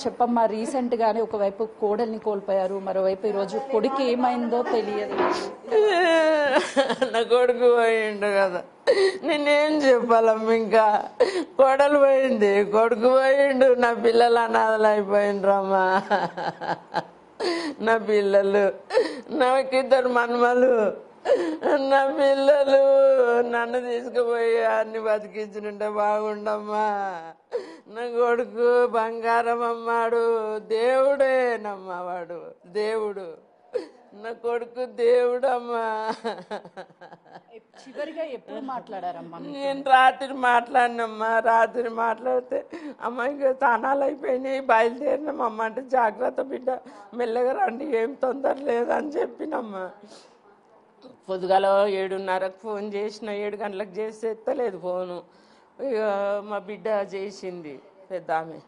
చెప్పమ్మా, రీసెంట్గానే ఒకవైపు కోడల్ని కోల్పోయారు, మరోవైపు ఈరోజు కొడుకు ఏమైందో తెలియదు. నా కొడుకు పోయిండు కదా, నేనేం చెప్పాలమ్మ, ఇంకా కోడలు పోయింది, కొడుకు పోయిండు, నా పిల్లలు అనాథలు అయిపోయిండ్రమ్మా. నా పిల్లలు, నాకిద్దరు మన్మలు, నా పిల్లలు నన్ను తీసుకుపోయి అన్ని బతికించుంటే బాగుండమ్మా. నా కొడుకు బంగారం అమ్మాడు, దేవుడేనమ్మా, వాడు దేవుడు, నా కొడుకు దేవుడమ్మా. చివరిగా ఎప్పుడు మాట్లాడారమ్మా? నేను రాత్రి మాట్లాడినమ్మా, రాత్రి మాట్లాడితే అమ్మ ఇంకా తానాలు అయిపోయినాయి, బయలుదేరినామమ్మ అంటే జాగ్రత్త బిడ్డ, మెల్లగా రండి, ఏం తొందర లేదని చెప్పినమ్మా. పొద్దుగాల 7:30కు ఫోన్ చేసిన, 7 గంటలకు చేస్తే ఎత్తలేదు ఫోను. ఇక మా బిడ్డ చేసింది పెద్ద ఆమె,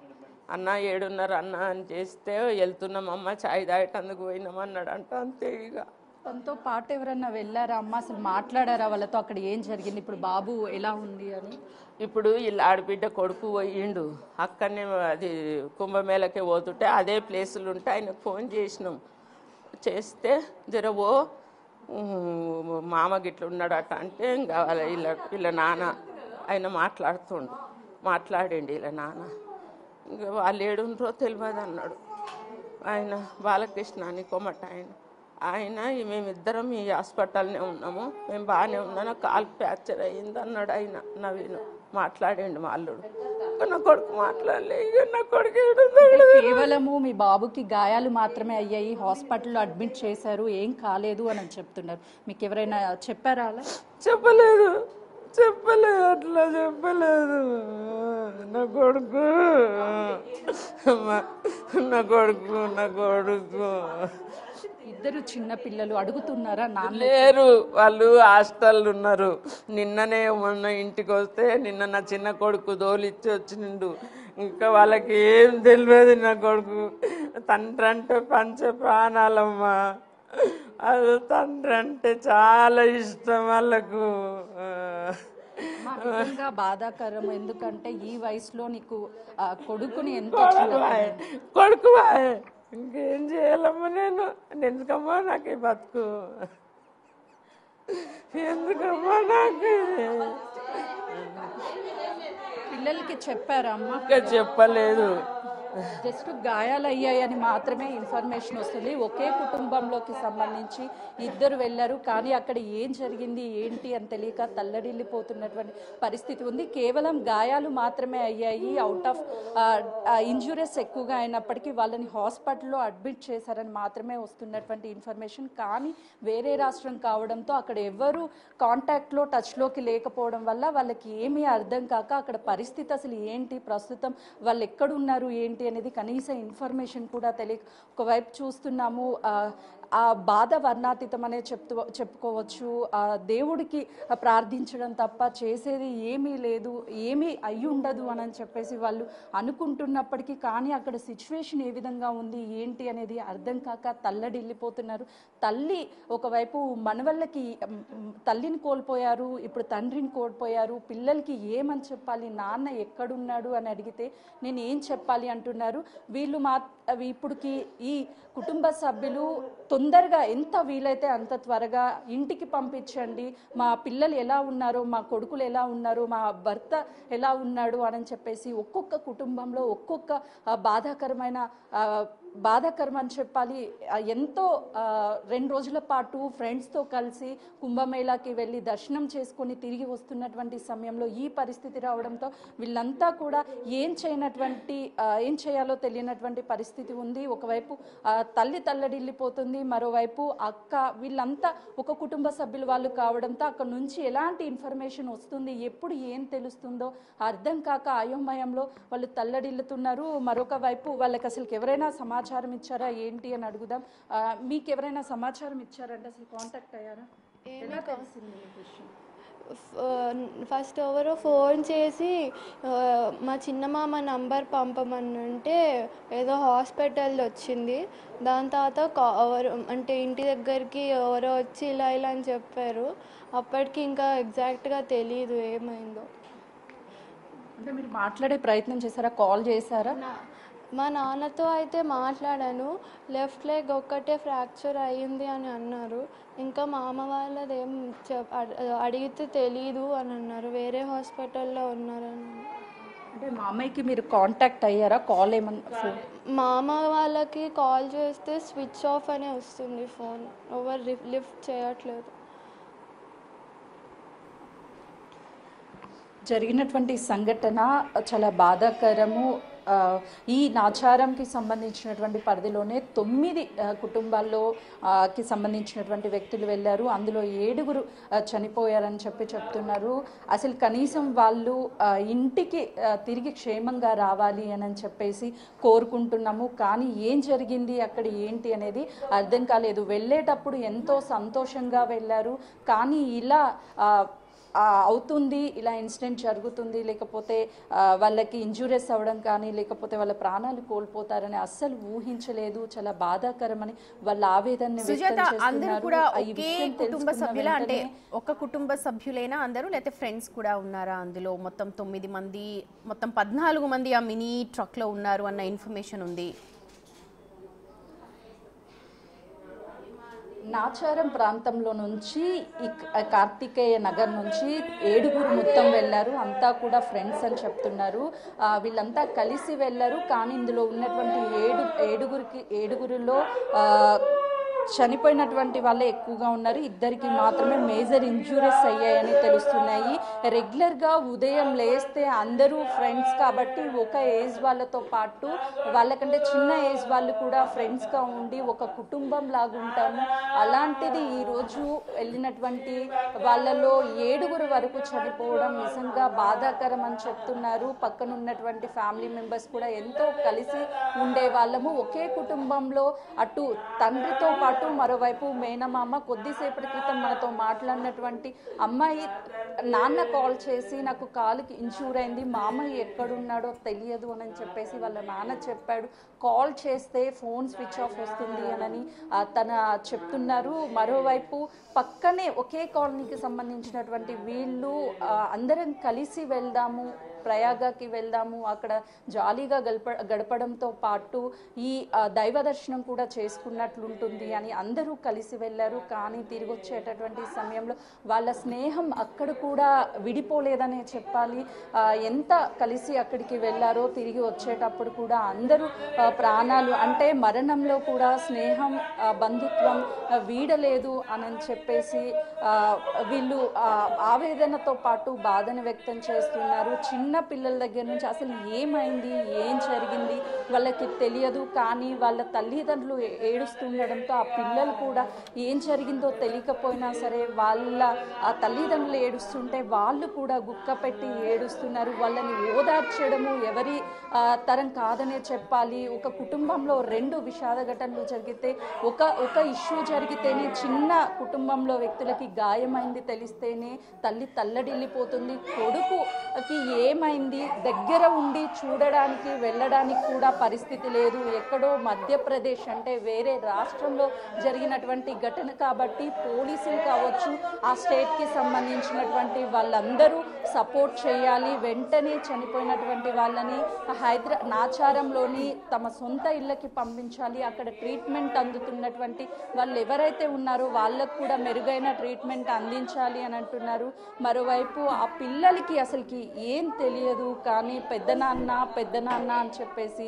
అన్న 7:30 అన్న అని చేస్తే వెళ్తున్నామమ్మ, చాయ్ తాగేటందుకు పోయినామన్నాడు అంట, అంతే. ఇక తనతో పాటు ఎవరన్నా వెళ్ళారా అమ్మ, అసలు మాట్లాడారా వాళ్ళతో, అక్కడ ఏం జరిగింది, ఇప్పుడు బాబు ఎలా ఉంది అని? ఇప్పుడు వీళ్ళ ఆడబిడ్డ కొడుకు పోయిండు, అక్కడనే అది కుంభమేళకే పోతుంటే అదే ప్లేసులు ఉంటే ఆయనకు ఫోన్ చేసినాం, చేస్తే జరవో మామ గిట్ల ఉన్నాడట అంటే, ఇంకా వీళ్ళ నాన్న ఆయన మాట్లాడిండు వీళ్ళ నాన్న, ఇంకా వాళ్ళు ఏడుండ్రో తెలియదు అన్నాడు ఆయన. బాలకృష్ణ అని కొమట ఆయన మేమిద్దరం ఈ హాస్పిటల్నే ఉన్నాము, మేము బాగానే ఉన్నాను, కాలు ఫ్రాక్చర్ అయ్యింది అన్నాడు ఆయన. నవీను మాట్లాడండి మా అల్లుడు, నా కొడుకు మాట్లాడలే. ఇక నా కొడుకు కేవలము మీ బాబుకి గాయాలు మాత్రమే అయ్యాయి, హాస్పిటల్లో అడ్మిట్ చేశారు, ఏం కాలేదు అని చెప్తున్నారు. మీకు ఎవరైనా చెప్పారా అలా? చెప్పలేదు అట్లా చెప్పలేదు. నా కొడుకు ఇద్దరు చిన్న పిల్లలు అడుగుతున్నారా? లేరు, వాళ్ళు హాస్టల్ ఉన్నారు. నిన్ననే మొన్న ఇంటికి వస్తే నిన్న నా చిన్న కొడుకు దోలిచ్చి వచ్చిండు. ఇంకా వాళ్ళకి ఏం తెలియదు. నా కొడుకు తండ్రి అంటే పంచ ప్రాణాలమ్మా, అది తండ్రి అంటే చాలా ఇష్టం వాళ్ళకు. బాధాకరం, ఎందుకంటే ఈ వయసులో నీకు కొడుకుని ఎంతో కొడుకు ఇంకేం చేయాలమ్మా, నేను ఎందుకమ్మా నాకు బతుకు, ఎందుకమ్మా నాకు. పిల్లలకి చెప్పారా అమ్మ? చెప్పలేదు, జస్ట్ గాయాలయ్యాయని మాత్రమే ఇన్ఫర్మేషన్ వస్తుంది. ఒకే కుటుంబంలోకి సంబంధించి ఇద్దరు వెళ్ళారు, కానీ అక్కడ ఏం జరిగింది ఏంటి అని తెలియక తల్లడిల్లిపోతున్నటువంటి పరిస్థితి ఉంది. కేవలం గాయాలు మాత్రమే అయ్యాయి, అవుట్ ఆఫ్ ఇంజురీస్ ఎక్కువగా అయినప్పటికీ వాళ్ళని హాస్పిటల్లో అడ్మిట్ చేశారని మాత్రమే వస్తున్నటువంటి ఇన్ఫర్మేషన్. కానీ వేరే రాష్ట్రం కావడంతో అక్కడ ఎవరు కాంటాక్ట్లో టచ్లోకి లేకపోవడం వల్ల వాళ్ళకి ఏమీ అర్థం కాక అక్కడ పరిస్థితి అసలు ఏంటి, ప్రస్తుతం వాళ్ళు ఎక్కడున్నారు ఏంటి అనేది కనీస ఇన్ఫర్మేషన్ కూడా తెలియక ఒకవైపు చూస్తున్నాము. ఆ బాధ వర్ణాతీతం అనే చెప్పుకోవచ్చు. దేవుడికి ప్రార్థించడం తప్ప చేసేది ఏమీ లేదు, ఏమీ అయి ఉండదు అని చెప్పేసి వాళ్ళు అనుకుంటున్నప్పటికీ కానీ అక్కడ సిచ్యువేషన్ ఏ విధంగా ఉంది ఏంటి అనేది అర్థం కాక తల్లడిల్లిపోతున్నారు. తల్లి ఒకవైపు మనవళ్ళకి తల్లిని కోల్పోయారు, ఇప్పుడు తండ్రిని కోల్పోయారు, పిల్లలకి ఏమని చెప్పాలి, నాన్న ఎక్కడున్నాడు అని అడిగితే నేను ఏం చెప్పాలి అంటున్నారు. వీళ్ళు ఇప్పుడుకి ఈ కుటుంబ సభ్యులు తొందరగా ఎంత వీలైతే అంత త్వరగా ఇంటికి పంపించండి, మా పిల్లలు ఎలా ఉన్నారో, మా కొడుకులు ఎలా ఉన్నారో, మా భర్త ఎలా ఉన్నాడు అని చెప్పేసి ఒక్కొక్క కుటుంబంలో ఒక్కొక్క బాధాకరం అని చెప్పాలి. ఎంతో 2 రోజుల పాటు ఫ్రెండ్స్తో కలిసి కుంభమేళాకి వెళ్ళి దర్శనం చేసుకొని తిరిగి వస్తున్నటువంటి సమయంలో ఈ పరిస్థితి రావడంతో వీళ్ళంతా కూడా ఏం చేయాలో తెలియనటువంటి పరిస్థితి ఉంది. ఒకవైపు తల్లి తల్లడిల్లిపోతుంది, మరోవైపు అక్క, వీళ్ళంతా ఒక కుటుంబ సభ్యులు వాళ్ళు కావడంతో అక్కడ నుంచి ఎలాంటి ఇన్ఫర్మేషన్ వస్తుంది, ఎప్పుడు ఏం తెలుస్తుందో అర్థం కాక అయోమయంలో వాళ్ళు తల్లడిల్లుతున్నారు. మరొక వైపు వాళ్ళకి అసలు ఎవరైనా సమాచారం ఇచ్చారా ఏంటి అని అడుగుదాం. మీకు ఎవరైనా సమాచారం ఇచ్చారంటే అసలు కాంటాక్ట్ అయ్యారా? ఎలా తెలిసింది ఈ విషయం? ఫస్ట్ ఎవరో ఫోన్ చేసి మా చిన్నమామ నంబర్ పంపమనంటే ఏదో హాస్పిటల్ వచ్చింది. దాని తర్వాత అంటే ఇంటి దగ్గరికి ఎవరో వచ్చి ఇలా అని చెప్పారు. అప్పటికి ఇంకా ఎగ్జాక్ట్గా తెలియదు ఏమైందో. అంటే మీరు మాట్లాడే ప్రయత్నం చేశారా, కాల్ చేశారా? మా నాన్నతో అయితే మాట్లాడాను. లెఫ్ట్ లెగ్ ఒక్కటే ఫ్రాక్చర్ అయ్యింది అని అన్నారు. ఇంకా మా అమ్మ వాళ్ళదేం అడిగితే తెలీదు అని అన్నారు. వేరే హాస్పిటల్లో ఉన్నారని. అంటే మా అమ్మాయికి మీరు కాంటాక్ట్ అయ్యారా? కాల్ ఏమన్నా? మా అమ్మ వాళ్ళకి కాల్ చేస్తే స్విచ్ ఆఫ్ అనే వస్తుంది ఫోన్. ఎవరు లిఫ్ట్ చేయట్లేదు. జరిగినటువంటి సంఘటన చాలా బాధాకరము. ఈ నాచారంకి సంబంధించినటువంటి పరిధిలోనే 9 కుటుంబాల్లో కి సంబంధించినటువంటి వ్యక్తులు వెళ్ళారు. అందులో 7 చనిపోయారని చెప్తున్నారు. అసలు కనీసం వాళ్ళు ఇంటికి తిరిగి క్షేమంగా రావాలి అని చెప్పేసి కోరుకుంటున్నాము. కానీ ఏం జరిగింది అక్కడ ఏంటి అనేది అర్థం కాలేదు. వెళ్ళేటప్పుడు ఎంతో సంతోషంగా వెళ్ళారు. కానీ ఇలా అవుతుంది, ఇలా ఇన్సిడెంట్ జరుగుతుంది, లేకపోతే వాళ్ళకి ఇంజూరీస్ అవ్వడం కానీ లేకపోతే వాళ్ళ ప్రాణాలు కోల్పోతారని అస్సలు ఊహించలేదు. చాలా బాధాకరమని వాళ్ళ ఆవేదనని వ్యక్తం అందరూ కూడా చేస్తున్నారు. ఒకే కుటుంబ సభ్యుల, అంటే ఒక కుటుంబ సభ్యులైనా అందరూ, లేకపోతే ఫ్రెండ్స్ కూడా ఉన్నారా అందులో? మొత్తం 9 మంది, మొత్తం 14 మంది ఆ మినీ ట్రక్ లో ఉన్నారు అన్న ఇన్ఫర్మేషన్ ఉంది. నాచారం ప్రాంతంలో నుంచి కార్తికేయ నగర్ నుంచి 7 మొత్తం వెళ్ళారు. అంతా కూడా ఫ్రెండ్స్ అని చెప్తున్నారు. వీళ్ళంతా కలిసి వెళ్ళారు. కానీ ఇందులో ఉన్నటువంటి 7గురిలో చనిపోయినటువంటి వాళ్ళే ఎక్కువగా ఉన్నారు. 2కి మాత్రమే మేజర్ ఇంజూరీస్ అయ్యాయని తెలుస్తున్నాయి. రెగ్యులర్గా ఉదయం లేస్తే అందరూ ఫ్రెండ్స్ కాబట్టి ఒక ఏజ్ వాళ్ళతో పాటు వాళ్ళకంటే చిన్న ఏజ్ వాళ్ళు కూడా ఫ్రెండ్స్గా ఉండి ఒక కుటుంబం లాగా ఉంటాము. అలాంటిది ఈరోజు వెళ్ళినటువంటి వాళ్ళలో 7 వరకు చనిపోవడం నిజంగా బాధాకరం అని చెప్తున్నారు. పక్కన ఉన్నటువంటి ఫ్యామిలీ మెంబర్స్ కూడా ఎంతో కలిసి ఉండే వాళ్ళము. ఒకే కుటుంబంలో అటు తండ్రితో పాటు మరోవైపు మేనమామ. కొద్దిసేపటి క్రితం మనతో మాట్లాడినటువంటి అమ్మాయి నాన్న కాల్ చేసి నాకు కాలుకి ఇన్జూర్ అయింది, మామయ్య ఎక్కడున్నాడో తెలియదు అని చెప్పేసి వాళ్ళ నాన్న చెప్పాడు. కాల్ చేస్తే ఫోన్ స్విచ్ ఆఫ్ వస్తుంది అని తన చెప్తున్నారు. మరోవైపు పక్కనే ఒకే కాలనీకి సంబంధించినటువంటి వీళ్ళు అందరం కలిసి వెళ్దాము, ప్రయాగకి వెళ్దాము, అక్కడ జాలీగా గడపడంతో పాటు ఈ దైవ దర్శనం కూడా చేసుకున్నట్లుంటుంది అని అందరూ కలిసి వెళ్ళారు. కానీ తిరిగి వచ్చేటటువంటి సమయంలో వాళ్ళ స్నేహం అక్కడ కూడా విడిపోలేదనే చెప్పాలి. ఎంత కలిసి అక్కడికి వెళ్ళారో తిరిగి వచ్చేటప్పుడు కూడా అందరూ ప్రాణాలు, అంటే మరణంలో కూడా స్నేహం బంధుత్వం వీడలేదు అని చెప్పేసి వీళ్ళు ఆవేదనతో పాటు బాధను వ్యక్తం చేస్తున్నారు. చిన్న పిల్లల దగ్గర నుంచి అసలు ఏమైంది, ఏం జరిగింది వాళ్ళకి తెలియదు. కానీ వాళ్ళ తల్లిదండ్రులు ఏడుస్తుండడంతో ఆ పిల్లలు కూడా ఏం జరిగిందో తెలియకపోయినా సరే వాళ్ళ ఆ తల్లిదండ్రులు ఏడుస్తుంటే వాళ్ళు కూడా గుక్క పెట్టి ఏడుస్తున్నారు. వాళ్ళని ఓదార్చడము ఎవరి తరం కాదనే చెప్పాలి. ఒక కుటుంబంలో 2 విషాద ఘటనలు జరిగితే ఒక ఇష్యూ జరిగితేనే చిన్న కుటుంబంలో వ్యక్తులకి గాయమైంది తెలిస్తేనే తల్లి తల్లడిల్లిపోతుంది. కొడుకుకి ఏమైంది దగ్గర ఉండి చూడడానికి వెళ్ళడానికి కూడా పరిస్థితి లేదు. ఎక్కడో మధ్యప్రదేశ్ అంటే వేరే రాష్ట్రంలో జరిగినటువంటి ఘటన కాబట్టి పోలీసులు కావచ్చు, ఆ స్టేట్కి సంబంధించినటువంటి వాళ్ళందరూ సపోర్ట్ చేయాలి. వెంటనే చనిపోయినటువంటి వాళ్ళని నాచారంలోని తమ సొంత ఇళ్ళకి పంపించాలి. అక్కడ ట్రీట్మెంట్ అందుతున్నటువంటి వాళ్ళు ఎవరైతే ఉన్నారో వాళ్ళకు కూడా మెరుగైన ట్రీట్మెంట్ అందించాలి అని అంటున్నారు. మరోవైపు ఆ పిల్లలకి అసలుకి ఏం తెలియదు, కానీ పెద్దనాన్న అని చెప్పేసి